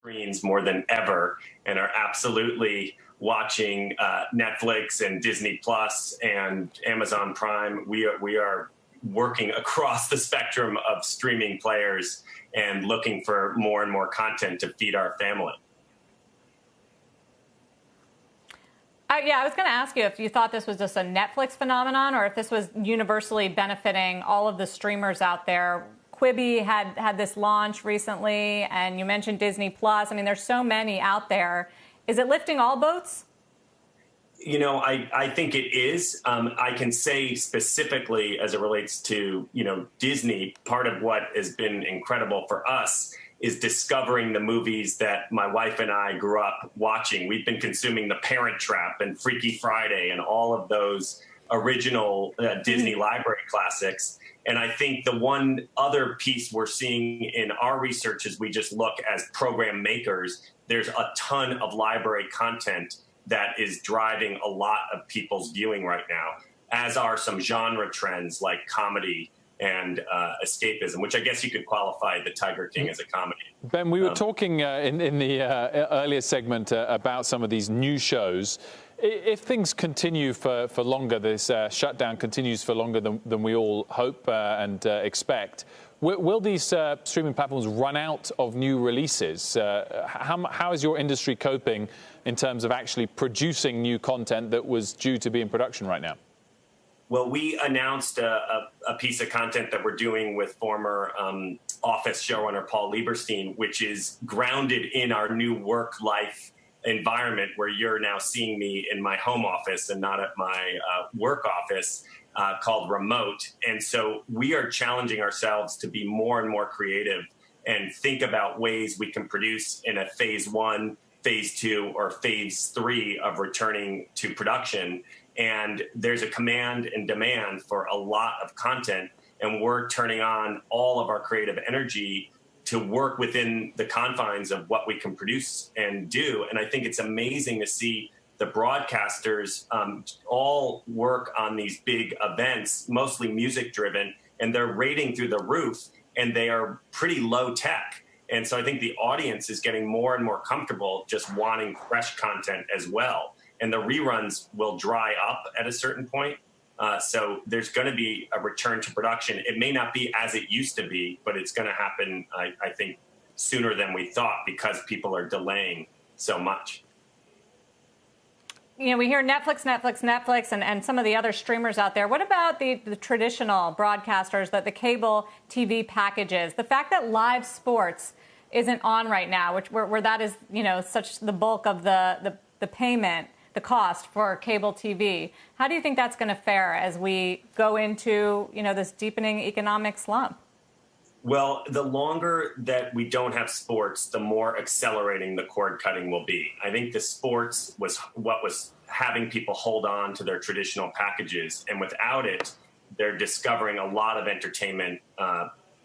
screens more than ever and are absolutely watching Netflix and Disney Plus and Amazon Prime. We are working across the spectrum of streaming players and looking for more and more content to feed our family. Yeah, I was going to ask you if you thought this was just a Netflix phenomenon or if this was universally benefiting all of the streamers out there. Quibi had this launch recently, and you mentioned Disney Plus. I mean, there's so many out there. Is it lifting all boats? You know, I think it is. I can say specifically as it relates to, Disney, part of what has been incredible for us is discovering the movies that my wife and I grew up watching. We've been consuming The Parent Trap and Freaky Friday and all of those original Disney library classics. And I think the one other piece we're seeing in our research as we just look as program makers, there's a ton of library content that is driving a lot of people's viewing right now, as are some genre trends like comedy and escapism, which I guess you could qualify The Tiger King as a comedy. Ben, we were talking in the earlier segment about some of these new shows. If things continue for longer, this shutdown continues for longer than we all hope and expect, will these streaming platforms run out of new releases? How is your industry coping in terms of actually producing new content that was due to be in production right now? Well, we announced a piece of content that we're doing with former Office showrunner Paul Lieberstein, which is grounded in our new work-life environment where you're now seeing me in my home office and not at my work office, called Remote. And so we are challenging ourselves to be more and more creative and think about ways we can produce in a phase 1, phase 2, or phase 3 of returning to production. And there's a command and demand for a lot of content, and we're turning on all of our creative energy to work within the confines of what we can produce and do. And I think it's amazing to see the broadcasters all work on these big events, mostly music-driven, and they're rating through the roof, and they are pretty low tech. And so I think the audience is getting more and more comfortable just wanting fresh content as well. And the reruns will dry up at a certain point. So there's going to be a return to production. It may not be as it used to be, but it's going to happen, I think, sooner than we thought because people are delaying so much. We hear Netflix, and some of the other streamers out there. What about the traditional broadcasters, the cable TV packages? The fact that live sports isn't on right now, where that is, such the bulk of the payment, the cost for cable TV. How do you think that's going to fare as we go into, this deepening economic slump? Well, the longer that we don't have sports, the more accelerating the cord cutting will be. I think the sports was what was having people hold on to their traditional packages. And without it, they're discovering a lot of entertainment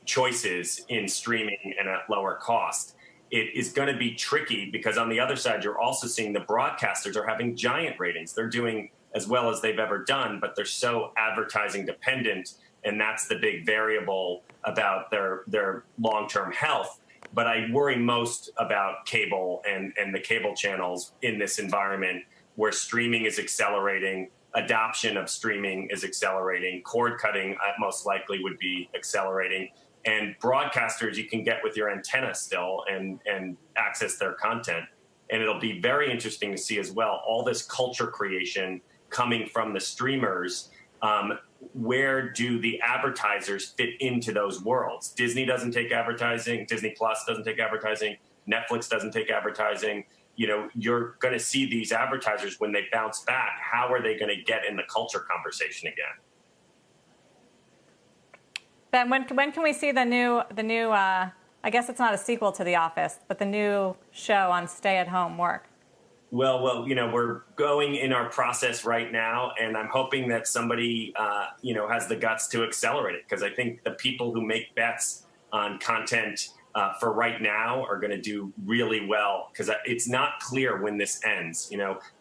choices in streaming and at lower cost. It is going to be tricky because on the other side, you're also seeing the broadcasters are having giant ratings. They're doing as well as they've ever done, but they're so advertising dependent. And that's the big variable about their long-term health. But I worry most about cable and the cable channels in this environment where streaming is accelerating, adoption of streaming is accelerating, cord cutting most likely would be accelerating. And broadcasters, you can get with your antenna still and access their content. And it'll be very interesting to see as well, all this culture creation coming from the streamers. Where do the advertisers fit into those worlds? Disney doesn't take advertising. Disney Plus doesn't take advertising. Netflix doesn't take advertising. You're going to see these advertisers when they bounce back. How are they going to get in the culture conversation again? Ben, when can we see the new? I guess it's not a sequel to The Office, but the new show on stay-at-home work? Well, we're going in our process right now, and I'm hoping that somebody, has the guts to accelerate it, because I think the people who make bets on content for right now are going to do really well, because it's not clear when this ends.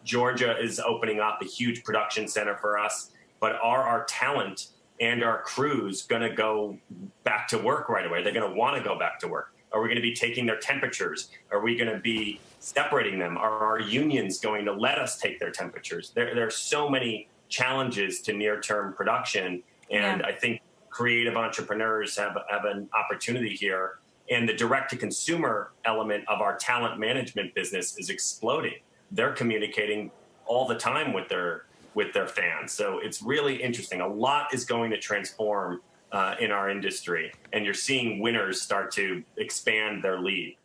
Georgia is opening up a huge production center for us, but are our talent and our crews going to go back to work right away? They're going to want to go back to work. Are we going to be taking their temperatures? Are we going to be separating them? Are our unions going to let us take their temperatures? There are so many challenges to near-term production, and I think creative entrepreneurs have an opportunity here. And the direct-to-consumer element of our talent management business is exploding. They're communicating all the time with their fans. So it's really interesting. A lot is going to transform in our industry, and you're seeing winners start to expand their lead.